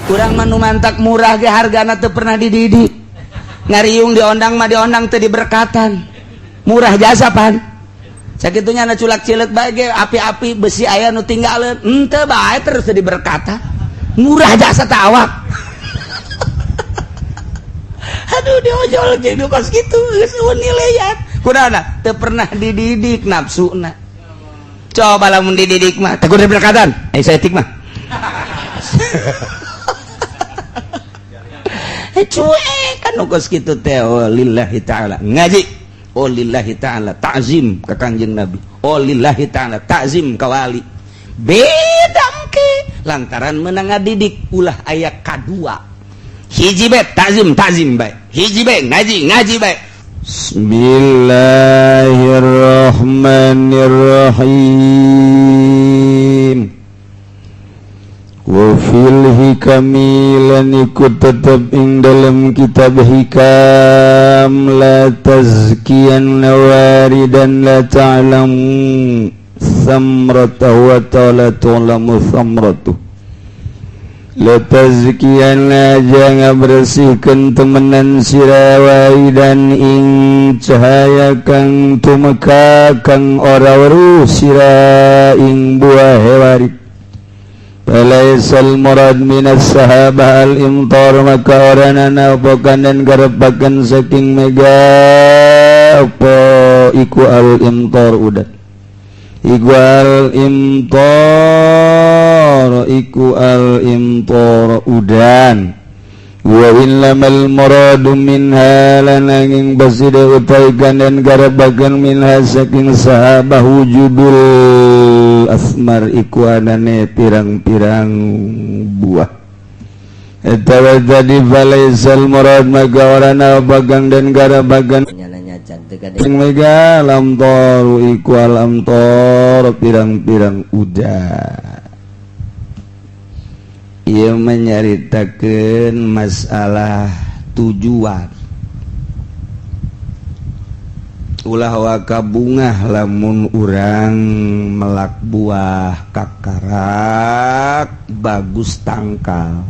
kurang manu mantak murah ge hargana teu pernah dididik ngariung diondang mah diondang teu diberkatan murah jasa pan sakitunya na culak cileuk bae ge api-api besi aya nu tinggaleun henteu bae terus teu diberkatan murah jasa teh awak aduh diojol ge nu kos kitu geus nilaian kunaon teu pernah dididik nafsuna coba lamun dididik mah teu kudu diberkatan saya etik mah cuek kan kos kitu teh lillahi taala ngaji lillahi taala ta'zim ka Kanjeng Nabi lillahi taala ta'zim ka wali bedangke lantaran meunang ngadidik ulah aya kadua hiji bae ta'zim bae hiji bae ngaji bae Bismillahirrahmanirrahim wa fil hikami lan ikut tetap ing dalam kitab hikam la tazkiyan nawari dan la ta'lamu samrata wa ta'ala ta'lamu samratu la tazkiyan aja ngabersihkan temenan sirawai dan ing cahaya kang tumeka kang ora weruh sira ing buah hewari Falaisal murad minas sahabah al-imtar maka oranana apakan dan garepakan saking mega apa iku al-imtar udat iku al-imtar udan wa innamal muradu minha lananging basida utaikan dan garepakan minha saking sahabah wujudul asmar iku anane pirang-pirang buah etawa tadi falaisal murad maka orana bagang dan garabagan nyananya cantik ing mega lam toru iku alam tor pirang-pirang udah ia menyaritakeun masalah tujuan ulah waka bungah lamun urang melak buah kakarak bagus tangkal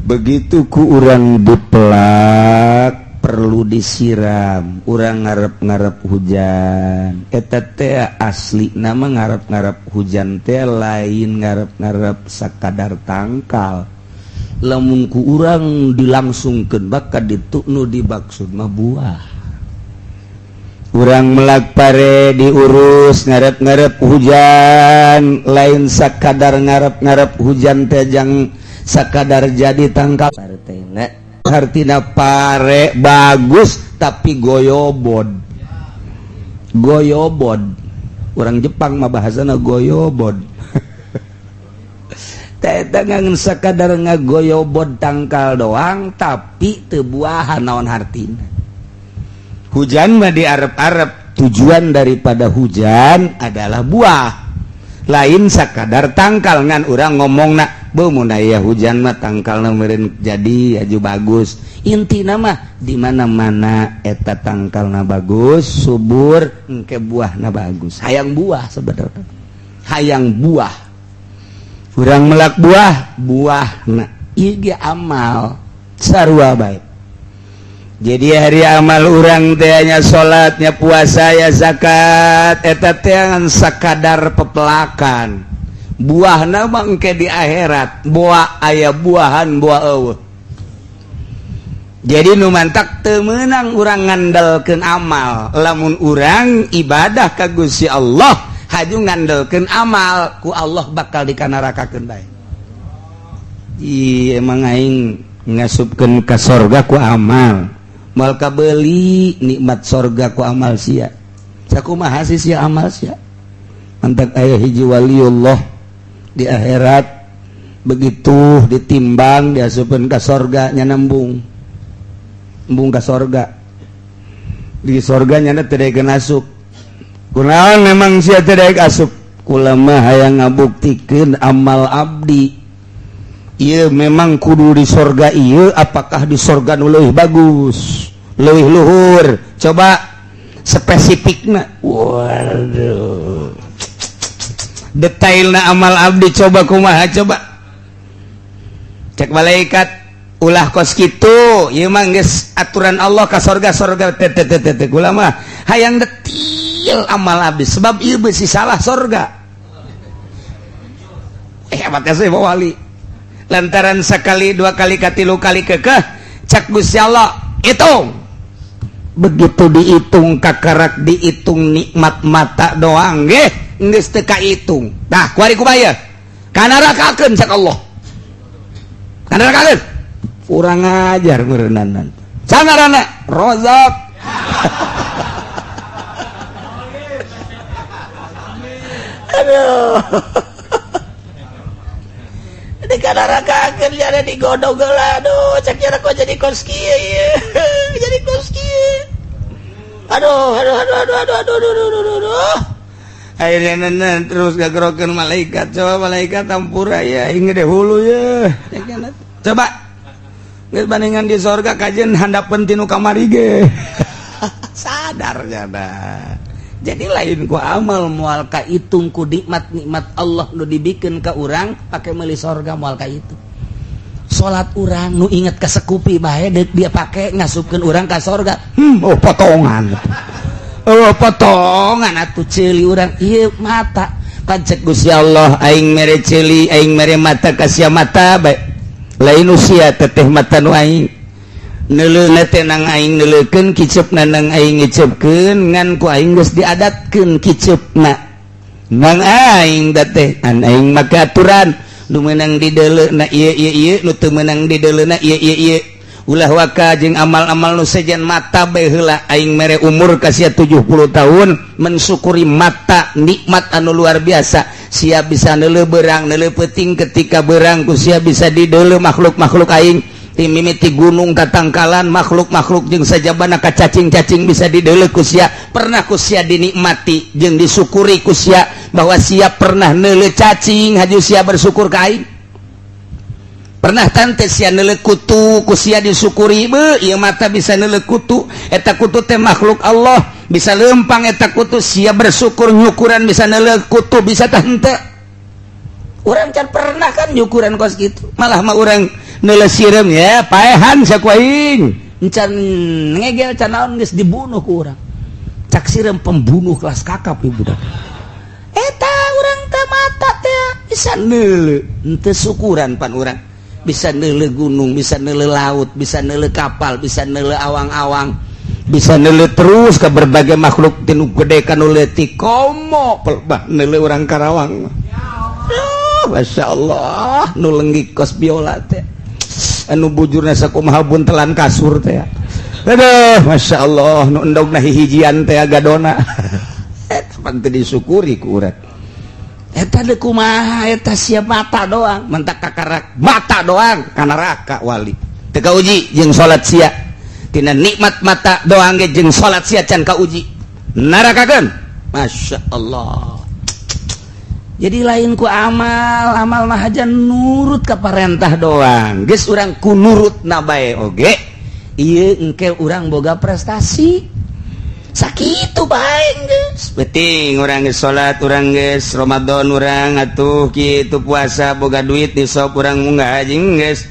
begitu ku urang dipelak perlu disiram urang ngarep-ngarep hujan eta teh asli nama ngarep-ngarep hujan teh lain ngarep-ngarep sakadar tangkal lamun ku urang dilangsungkeun baka ditu nu dibaksud mah buah urang melak pare diurus ngarep-ngarep hujan lain sakadar ngarep-ngarep hujan teh jang sakadar jadi tangkal partena artina pare bagus tapi goyobod urang Jepang mah bahasana goyobod teh ngangen sakadar ngagoyobod tangkal doang tapi teu buahan naon hartina hujan mah diarep-arep tujuan daripada hujan adalah buah lain sakadar tangkal ngan urang ngomongna beuh mun aya hujan mah tangkalna meureun jadi aju bagus intina mah di mana-mana eta tangkalna bagus subur engke buahna bagus hayang buah sebenarnya hayang buah urang melak buahna ieu ge amal sarua bae jadi hari amal urang teh nya salat nya puasa ya zakat eta teh sakadar pepelakan buahna mah engke di akhirat buah aya buahan buah eueuh jadi nu mantak teu meunang urang ngandalkeun amal lamun urang ibadah ka Gusti Allah haju ngandalkeun amal ku Allah bakal dikanarakakeun bae emang aing ngasupkeun ka sorga ku amal moal kabeuli nikmat sorga ku amal sia sakumaha sih sia amal sia mantak aya hiji waliullah di akhirat begitu ditimbang diasupkeun ka sorga nya nembung ka sorga di sorga nya teu daek asup kunaon memang sia teu daek asup kula mah hayang ngabuktikeun amal abdi ieu memang kudu di sorga ieu apakah di sorga nu leuwih bagus leuwih luhur coba spesifikna waduh detailna amal abdi coba kumaha coba cek malaikat ulah kos kitu ieu mah geus aturan Allah ka sorga-sorga teh kula mah hayang detil amal abdi sebab ieu beusi salah sorga hebatnya sih wali lantaran sekali dua kali katilu kali kekeh cak Gusti Allah hitung begitu dihitung kakarak dihitung nikmat mata doang geus teu kahitung nah kuari kubaya kana rakakeun cak Allah kana rakakeun urang ngajar meureunan sangarana Rozak aduh di kana rakakeun jadi digodog heula aduh cek cara kok jadi kos kieu jadi kos kieu aduh akhirnya terus gagerokeun malaikat coba malaikat tampura ya inget deh hulu ya coba geus bandingan di sorga kajen handapeun tinu kamari ge sadar dah jadi lain ku amal moal ka itung ku nikmat Allah nu dibikeun ka urang pake meuli sorga moal ka itu salat urang nu inget ka sekupi bae deuk dia pake ngasupkeun urang ka sorga potongan potongan atuh ceuli urang ieu mata kan cek Gusti Allah aing mere ceuli aing mere mata ka sia mata bae lain usia teteh mata nu aing neuleuna teh nang aing neuleukeun kiceupna nang aing ngiceupkeun ngan ku aing geus diadatkeun kiceupna nang aing da teh an aing make aturan nu meunang di deuleuna ieu nu teu meunang di deuleuna ieu ulah waka jeung amal-amal nu sejen mata bae heula aing mere umur ka sia 70 tahun mensyukuri mata nikmat anu luar biasa sia bisa neuleuh beurang neuleuh peuting ketika beurang ku sia bisa dideuleuh makhluk-makhluk aing mimiti gunung katangkalan makhluk-makhluk jeung sajabana kacacing-cacing bisa dideuleuh ku sia pernah ku sia dinikmati jeung disyukuri ku sia bahwa sia pernah neuleuh cacing haju sia bersyukur ka aing pernah tante sia neuleuh kutu ku sia disyukuri ieu mata bisa neuleuh kutu eta kutu teh makhluk Allah bisa leumpang eta kutu sia bersyukur nyukuran bisa neuleuh kutu bisa tah henteu urang can pernah kan nyukuran kos kitu malah mah urang neuleuh sireum ya paehan saku aing encan ngegel can naon geus dibunuh ku urang cak sireum pembunuh kelas kakap ieu budak eta urang teh mata teh bisa neuleuh henteu syukuran pan urang bisa neuleuh gunung bisa neuleuh laut bisa neuleuh kapal bisa neuleuh awang-awang bisa neuleuh terus ke berbagai makhluk tinu gede ka nu leutik komo pelbah neuleuh urang Karawang Masya Allah nu lenggik kos biola teh anu bujurna sakumaha buntelan kasur teh aduh Masya Allah nu endogna hijian teh gadona eta panteu disyukuri ku urang eta deuk kumaha eta sia mata doang mentak kakarak mata doang kana neraka wali teu kauji jeung salat sia tina nikmat mata doang ge jeung salat sia can kauji narakakeun Masya Allah jadi lain ku amal mah aja nurut ka parentah doang geus urang ku nurutna bae oge ieu engke urang boga prestasi sakitu bae geus penting urang geus salat urang geus Ramadan urang atuh kitu puasa boga duit disop urang munggah jeung geus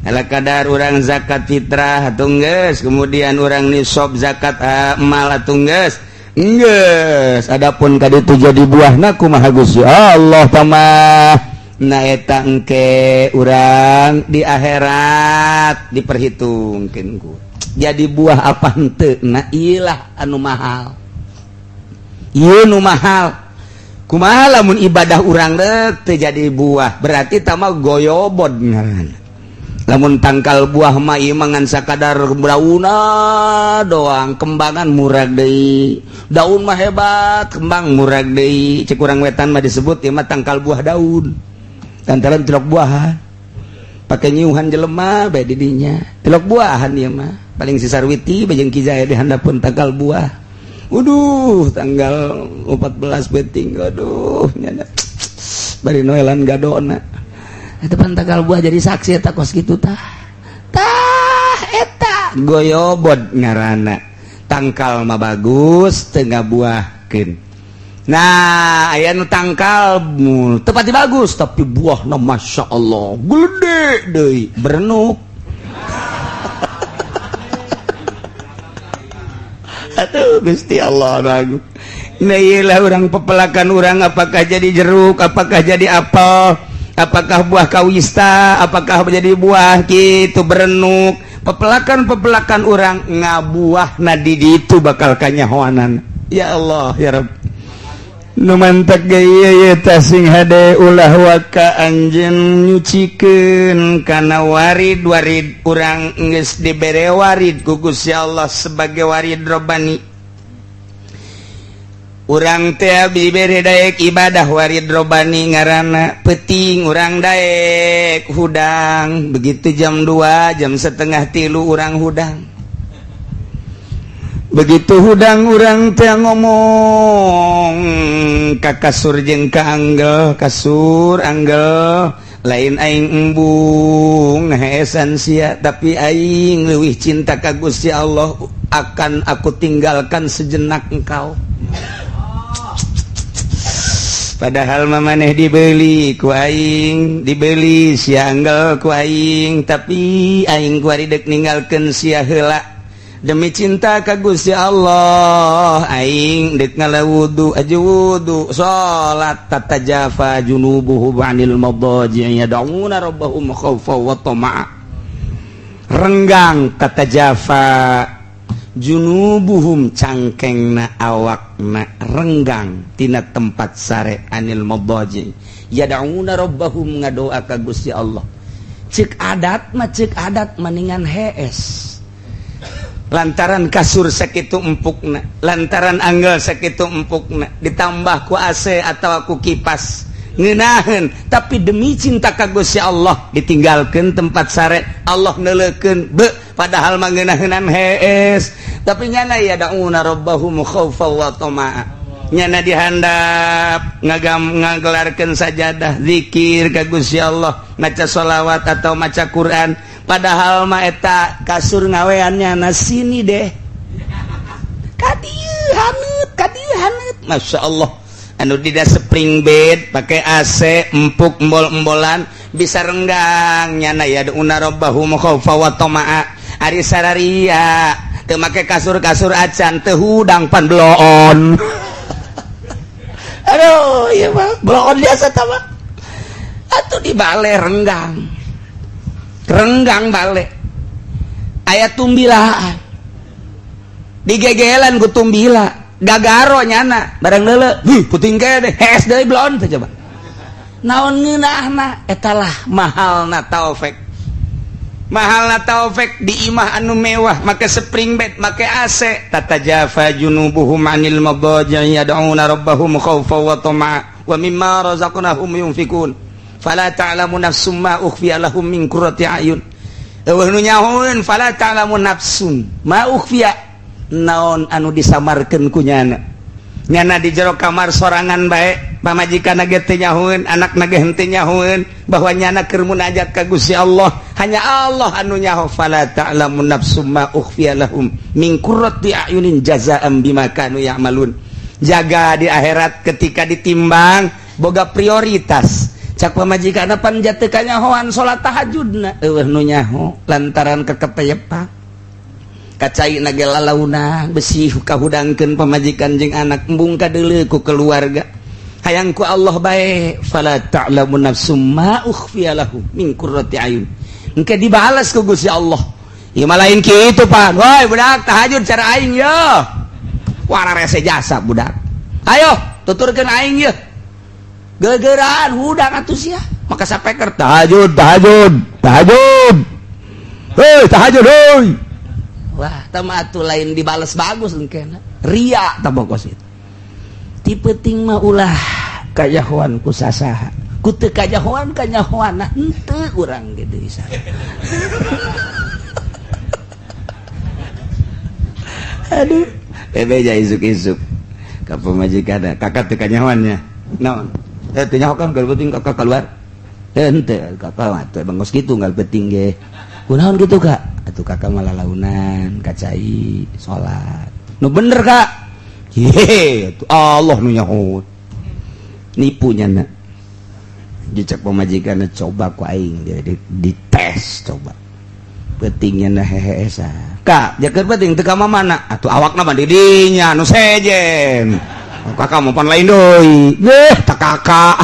ala kadar urang zakat fitrah atuh geus kemudian urang nisab zakat amal atuh geus geus adapun kaditu jadi buahna kumaha Gusti Allah tamah na eta engke urang di akhirat diperhitungkeun ku jadi buah apa henteu na iyalah anu mahal ieu nu mahal kumaha lamun ibadah urang teu jadi buah berarti tamah goyobod ngaranna lamun tangkal buah mah ieu mangan sakadar daunna doang kembangan murag deui daun mah hebat kembang murag deui cek urang wetan mah disebut ieu mah tangkal buah daun lantaran tilok buahan pake nyiuhan jelema bae di dinya tilok buahan ieu mah paling sisarwiti bajeng kijaya di handapun tangkal buah waduh tanggal 14 beting aduh nyana bari noelan gadona eta pan tanggal buah jadi saksi eta kos kitu tah eta goyobod ngaranna tangkal mah bagus teu ngabuahkeun Nah aya nu tangkal tepati bagus tapi buahna masya Allah gede deui berenuk. Atuh Gusti Allah ragu. Nah iyalah orang pepelakan orang apakah jadi jeruk, apakah jadi apel, apakah buah kawista, apakah menjadi buah gitu berenuk. Pepelakan orang ngabuah nadi itu bakal kanyahoanan. Ya Allah ya Rabb. Nu mantak gaya eta sing hade ulah waka anjeun nyucikeun kana warid urang geus dibere warid ku Gusti Allah sebagai warid robani. Urang teh dibere daek ibadah warid robani ngaranna peuting urang daek hudang begitu jam 2 jam setengah 3 urang hudang. Begitu hudang urang teh ngomong ka kasur jeung ka anggel kasur anggel lain aing embung ngahesan sia tapi aing leuwih cinta ka Gusti Allah akan aku tinggalkan sejenak engkau. Padahal mamaneh dibeli ku aing dibeli sia anggel ku aing tapi aing ku ari deuk ninggalkeun sia heula. Demi cinta ka Gusti Allah aing deuk ngalawudu aja wudu salat tatajafa junubuhum 'anil madaji' yad'una rabbahum khaufan wa tama'a. Renggang tatajafa junubuhum cangkengna awakna renggang tina tempat sare 'anil madaji' yad'una rabbahum ngadoa ka Gusti Allah. Ceuk adat mendingan hees. Lantaran kasur sakitu empukna, lantaran anggel sakitu empukna, ditambah ku AC atau ku kipas ngeunaheun, tapi demi cinta ka Gusti Allah ditinggalkeun tempat sare, Allah neuleukeun be padahal mah ngeunaheunnan hees, tapi nyana ya dauna rabbahum khaufan wa tama'a. Nyana dihandap ngagelarkeun sajadah zikir ka Gusti Allah, maca sholawat atau maca Quran. Padahal mah eta kasur ngaweannya na sini deh. Kadieu haneut. Masya Allah. Anu dida spring bed pakai AC empuk embol-embolan bisa renggang nyana ya una rabbahum khaufa wa tama'a. Ari sararia teu make kasur-kasur acan teu hudang pan bloon. Aduh, ieu mah bloon biasa tah mah. Atuh di bale renggang balik ayat tumbilaan digegelan ku tumbila gagaro nyana barang leuleuh puting ke deh hees deui blon teh coba naon ngeunahna etalah mahalna taufik di imah anu mewah make spring bed make AC tatajafa junubuhum 'anil madaji' yad'una rabbahum khaufan wa tama'a wa mimma razaqnahum yunfikun fala ta'lamu nafsum ma ukhfiya lahum min qurrati a'yun. Eueuh nu nyahoeun fala ta'lamu nafsun ma ukhfiya naon anu disamarkeun ku nyana. Nyana di jero kamar sorangan bae, pamajikanna ge teu nyahoeun, anakna ge henteu nyahoeun bahwa nyana keur munajat ka Gusti Allah. Hanya Allah anu nyaho fala ta'lamu nafsum ma ukhfiya lahum min qurrati a'yunin jazaa'an bima kanu ya'malun. Jaga di akhirat ketika ditimbang boga prioritas. Cak pamajikanna pan jateu kanyahoan salat tahajudna eueuh nu nyaho lantaran kekepeyepak kacaina ge lalauna besi kahudangkeun pamajikan jeung anak embung kadeuleu ku keluarga hayang ku Allah bae fala ta'lamu nafsum ma ukhfiya lahum min qurrati ayun engke dibalas ku Gusti Allah ieu mah lain kitu pan woi budak tahajud cara aing ye wara rese jasa budak ayo tuturkeun aing ye gegeran hudang atuh sia maka sapeker tahajud heuh tahajud heuy wah tah mah atuh lain dibales bagus engkena ria tah bokos itu tipe ting mah ulah kajahoan ku sasaha ku teu kajahoan kanyahoanna henteu urang ge deui sa aduh bebeja isuk-isuk ka pamajikanna kakak teu kanyahoannya naon teh nyahokan kalau penting kakak keluar henteu kakak mah teh bangos kitu ngal penting ge kunaon kitu kak atuh kakak malah launan kacai salat nu bener kak Allah nu nyaho nipunya na dicek pemajikan coba ku aing dia dites coba pentingnya na hehe sa kak jakeun penting teu ka mana atuh awakna mah didinya nu sejen kakak mau pan lain deui tak kakak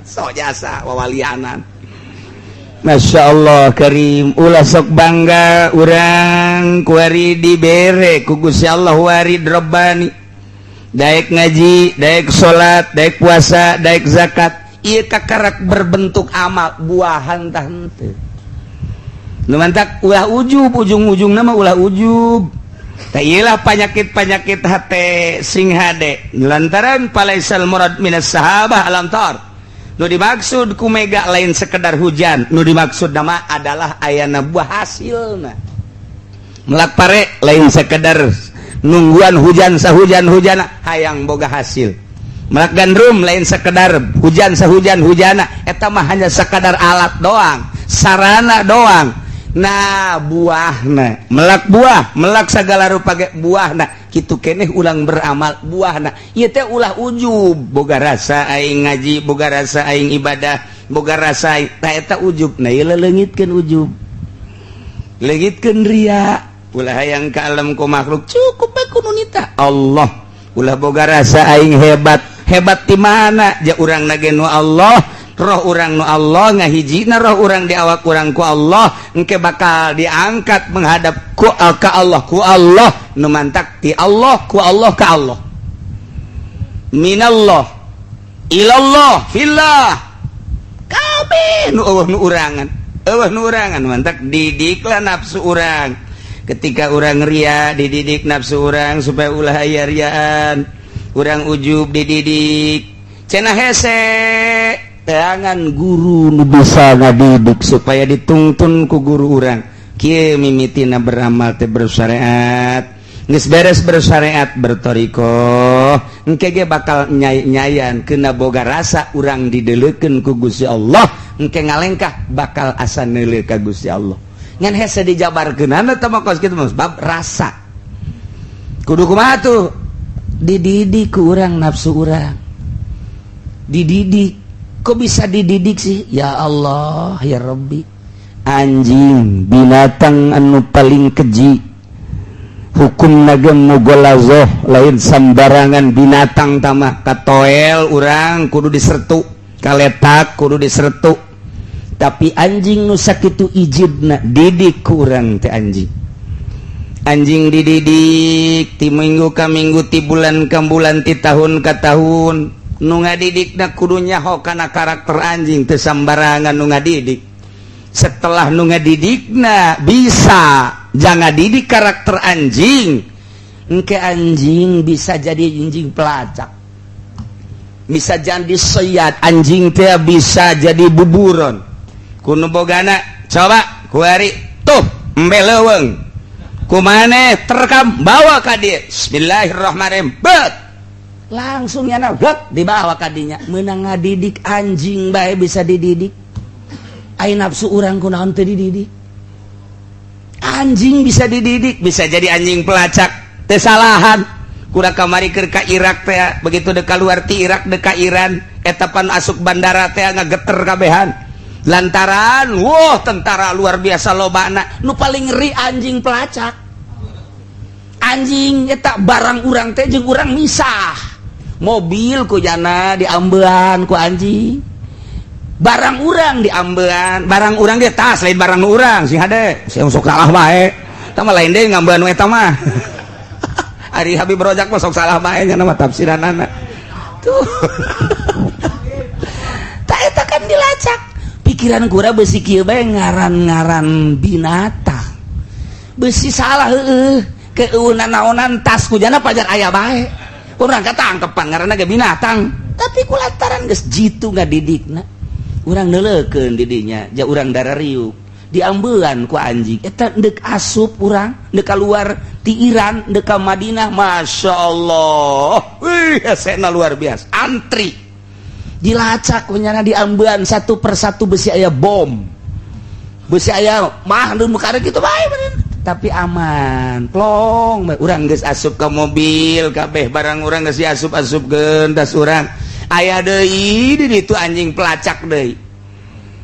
sok jasa wawalianan. Masya Allah karim ulah sok bangga urang kuari dibere ku Gusti Allah warid Rabbani daek ngaji daek salat daek puasa daek zakat ieu kakarak berbentuk amal buahan tah henteu nu mantak ulah ujub ujung-ujungna mah ulah ujub tah ieulah panyakit-panyakit hate sing hade lantaran palaisal murad minas sahabah alam tar nu dimaksud ku mega lain sekedar hujan nu dimaksud nama adalah ayana buah hasilna melak pare lain sekedar nungguan hujan sahujan-hujana hayang boga hasil melak gandrum lain sekedar hujan sahujan-hujana eta mah hanya sekadar alat doang sarana doang nah buahna melak buah melak sagala rupa buahna kitu keneh ulang beramal buahna ieu teh ulah ujub boga rasa aing ngaji boga rasa aing ibadah boga rasa tah eta ujub nah ieu leungitkeun ujub leungitkeun ria ulah hayang ka alam ku makhluk cukup bae kudu nita Allah ulah boga rasa aing hebat di mana ja urang nage nu Allah roh urang nu Allah ngahijina roh urang di awak urang ku Allah engke bakal diangkat menghadap ka Allah ku Allah nu mantak ti Allah ku Allah ka Allah minallah ilallah fillah kabeh nu eueuh nu urangan mantak didiklah nafsu urang ketika urang ria dididik nafsu urang supaya ulah aya riaan urang ujub dididik cenah hese jangan guru nu bisa ngadidik supaya dituntun ku guru urang kieu mimitina beramal teh bersyariat geus beres bersyariat bertorikoh engke ge bakal nyayan keuna boga rasa urang dideuleukeun ku Gusti Allah engke ngalengkah bakal asa neuleuh ka Gusti Allah ngan hese dijabarkeunana teh mah kos kitu mah bab rasa kudu kumaha tuh dididik ku urang nafsu urang dididik. Kok bisa dididik sih? Ya Allah, ya Rabbi. Anjing, binatang anu paling keji. Hukum nagem mugolazoh lain sambarangan binatang tamah katoel urang kudu disertu, kaletak kudu disertu. Tapi anjing nu sakitu ijibna didik ku urang teh anjing. Anjing dididik ti minggu ka minggu ti bulan ka bulan ti tahun ka tahun. Nu ngadidikna kudu nyaho kana karakter anjing teu sambarangan nu ngadidik setelah nu ngadidikna bisa jangan didik karakter anjing engke anjing bisa jadi anjing pelacak bisa jadi seyat anjing teh bisa jadi buburon kudu bogana coba kuari tuh embeleuweung kumaneh terekam bawa ka dieu bismillahirrahmanirrahim bet langsung nyana gak dibawa kadinya menang ngadidik anjing bae bisa dididik ai nafsu urang kunaon teu dididik anjing bisa dididik bisa jadi anjing pelacak teu salahan kuda kamari keur ka Irak teh begitu dek keluar ti Irak dek ka Iran eta pan asup bandara teh ngageter kabehan lantaran tentara luar biasa lobana nu paling ngeri anjing pelacak anjing eta barang urang teh jeung urang misah mobil ku jana diambean ku anjing barang urang diambean barang urang ge tas lain barang urang sing hade sing sok salah bae eta mah lain deui ngambean we eta mah Ari Habib Rojak mah sok salah bae nya nama tafsiranana tuh tak eta kan dilacak pikiran gura beusi kieu bae ngaran-ngaran binatang beusi salah heueuh keueunan naonan tas ku jana pajar aya bae urang katangkepan ngaranna ge binatang tapi kulantaran geus jitu ngadidikna urang neuleukeun di dinya ja urang darariuk diambean ku anjing eta deuk asup urang deuk kaluar ti Iran deuk ka Madinah masyaallah wih esena luar biasa antri dilacak nyana diambean satu persatu besi aya bom besi aya mah nu karek kitu bae tapi aman plong urang geus asup ka mobil kabeh barang urang geus diasup-asupkeun tas urang aya deui di ditu anjing pelacak deui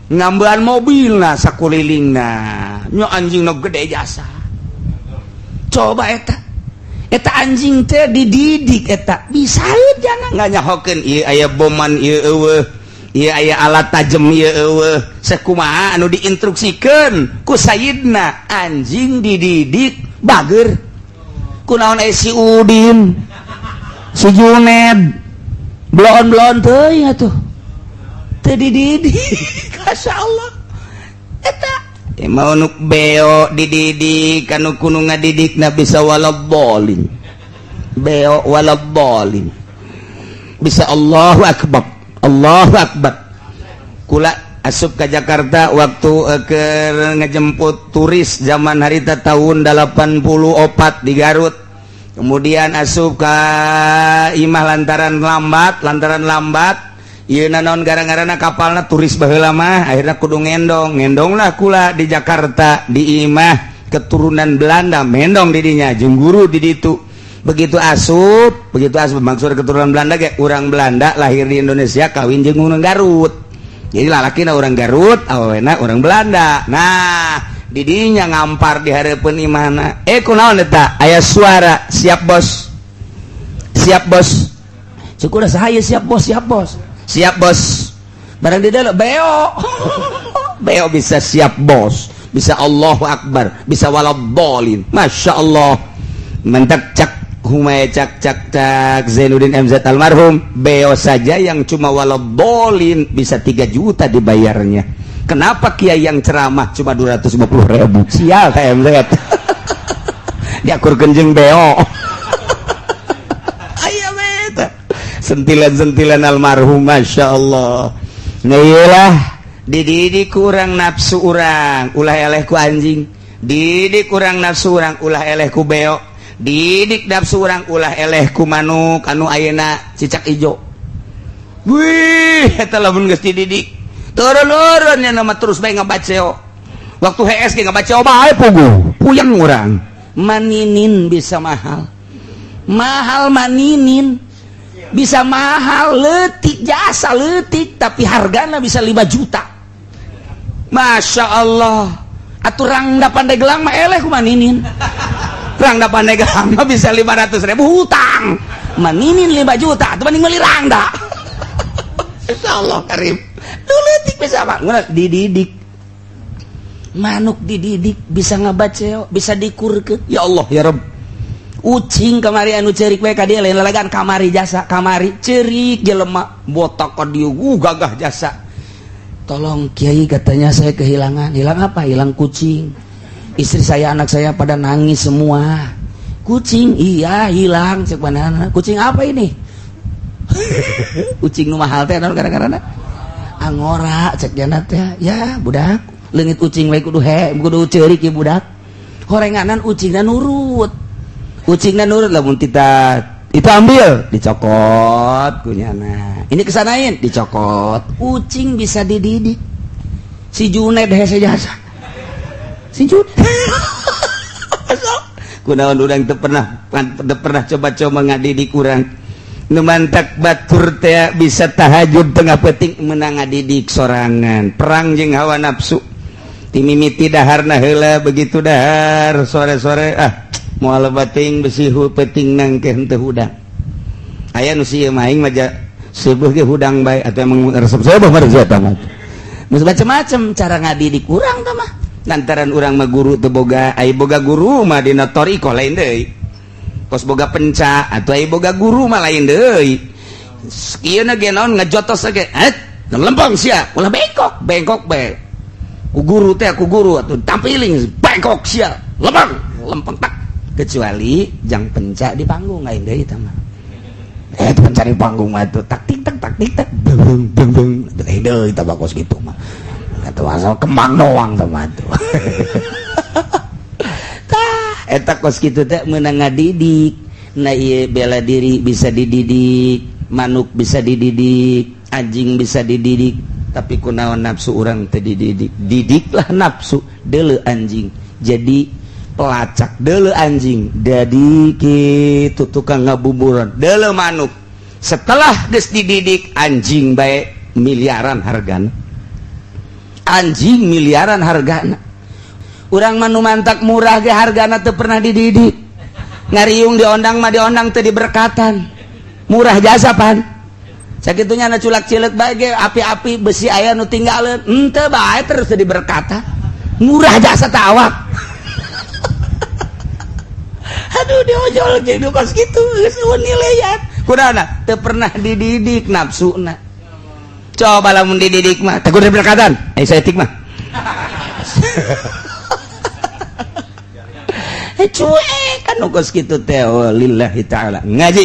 ngambean mobilna sakulilingna nya anjingna gede jasa coba eta anjing teh dididik eta bisa jangan nganyahokeun ieu aya boman ieu eueuh ieu aya alat tajem ieu eueuh sakumaha anu diinstruksikeun ku sayidna anjing dididik bager kunaon si Udin si Juned blon-blon teuing atuh teu dididik masyaallah eta mau nuk beo dididik kanu kudu ngadidikna bisa walabolin beo walabolin bisa Allahu akbar kula asup ke Jakarta waktu ngejemput turis zaman harita tahun 84 di Garut kemudian asup ke imah lantaran lambat ieu naon gara-garana kapalna turis baheula mah akhirna kudu ngendong lah kula di Jakarta di imah keturunan Belanda mendong didinya jeung guru di ditu begitu asup maksud keturunan Belanda ge urang Belanda lahir di Indonesia kawin jeung urang Garut jadi lalakina urang Garut awena urang Belanda nah didinya ngampar di hareupeun imahna kunaon eta aya suara siap bos cukup sahaya siap bos barang di dalam beo bisa siap bos bisa Allahu akbar bisa walabolin masya Allah mentak cak humaya cak Zainuddin MZ almarhum beo saja yang cuma walabolin bisa 3 juta dibayarnya kenapa kiai yang ceramah cuma 250.000 sial MZ diakurkeun jeung beo sentilan almarhum masya Allah ngailah dididik kurang nafsu urang ulah eleh ku anjing didik kurang nafsu urang ulah eleh ku beo didik nafsu urang ulah eleh ku manuk anu ayeuna cicak ijo wih eta lamun geus dididik turun-turun nya nama terus bae ngabaceo waktu HS ge ngabaceo bae puyeng urang maninin bisa mahal maninin bisa mahal letik jasa letik tapi hargana bisa 5 juta masya Allah atuh rangda pandai gelang mah eleh ku maninin rangda pandai gelang mah bisa 500.000 hutang maninin 5 juta atau mending beli rangda insya Allah karim tuh letik bisa apa dididik manuk dididik bisa ngabaceo bisa dikurkeun ya Allah ya Rabb ucing kamari anu cerik we ka dieu lain lalagan kamari jasa kamari cerik jelema botak ka dieu gagah jasa tolong kiai katanya saya kehilangan hilang apa hilang kucing istri saya anak saya pada nangis semua kucing iya hilang cek mana kucing apa ini kucing nu mahal teh naon gara-garana angora cek jana teh ya budak leungit ucing we kudu cerik ieu budak horenganan ucingna nurut lamun kita itu ambil dicokot kunyana ini kesanain dicokot ucing bisa dididik si Juned hese jasa si Juned kunaon urang teu pernah coba-coba ngadidik urang nu mantak batur teh bisa tahajud tengah peuting meunang ngadidik sorangan perang jeung hawa nafsu timimiti daharna heula begitu dahar sore-sore moal bating besi peting nangkeh teu hudang aya nu sieun maing maja seueuh ge hudang bae atuh emang resep seueuh mah eta mah geus macam-macam cara ngadidik urang tah mah lantaran urang mah guru teu boga ai boga guru mah dina thariqah lain deui kos boga penca atuh ai boga guru mah lain deui ieu na ge naon ngajotos ge lempeng sia ulah bengkok bae ku guru teh ku guru atuh tampiling bengkok sia lempeng tak kecuali jang penca di panggung lain deui tah mah itu pencari panggung mah tuh tak tik tak beng deui tah bakos kitu mah atuh asal kembang doang tah mah tuh tah eta kos kitu teh meunang ngadidik na ieu bela diri bisa dididik manuk bisa dididik anjing bisa dididik tapi kunaon nafsu urang teu dididik didiklah nafsu deuleu anjing jadi pelacak deuleu anjing jadi kitu tukang ngabuburan deuleu manuk setelah geus dididik anjing bae miliaran hargana anjing miliaran hargana urang manu mantak murah ge hargana teu pernah dididik ngariung diondang mah diondang teu diberkatan murah jasa pan sakitunya na culak cileuk bae ge api-api besi aya nu tinggaleun henteu bae terus teu diberkatan murah jasa tawak aduh diojol gitu kos gitu geus nilaian kunaon teu pernah dididik nafsuna coba lamun dididik mah teu kudu diberkatan saya etik mah cuek kan kos kitu teh lillahi taala ngaji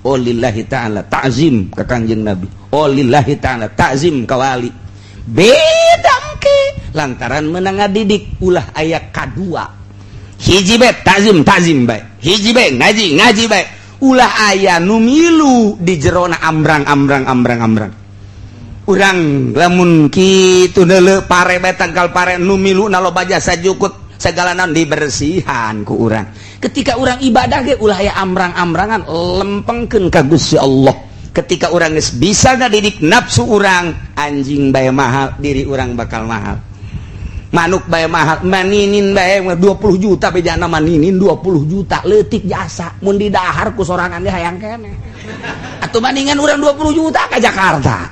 lillahi taala ta'zim ka Kanjeng Nabi lillahi taala ta'zim ka wali beda engke lantaran meunang ngadidik ulah aya kadua hiji bae ta'zim bae hiji bae ngaji bae ulah aya nu milu di jerona ambrang urang lamun kitu deuleu pare bae tangkal pare nu milu naloba jasa jukut segala naon dibersihan ku urang ketika urang ibadah ge ulah aya ambrang-ambrangan lempengkeun ka Gusti Allah ketika urang geus bisa ngadidik nafsu urang anjing bae mahal diri urang bakal mahal manuk bae mahal maninin bae 20 juta bejana maninin 20 juta leutik jasa mun didahar ku sorangan ge hayang keneh atuh bandingan urang 20 juta ka Jakarta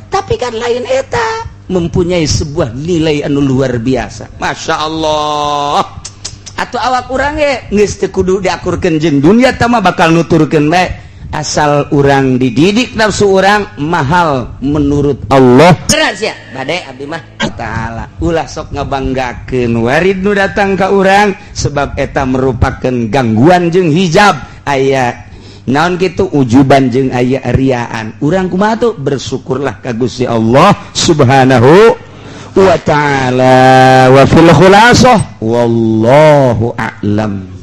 tapi kan lain eta mempunyai sebuah nilai anu luar biasa Masya Allah atuh awak urang ge geus teu kudu diakurkeun jeung dunia teh mah bakal nuturkeun bae asal urang dididik nafsu urang mahal menurut Allah keras ya bade abdi mah taala ulah sok ngabanggakeun warid nu datang ka urang sebab eta merupakan gangguan jeung hijab aya naon kitu ujuban jeung aya riaan urang kumaha tuh bersyukurlah ka Gusti Allah subhanahu wa ta'ala wa fil khulasah wallahu a'lam.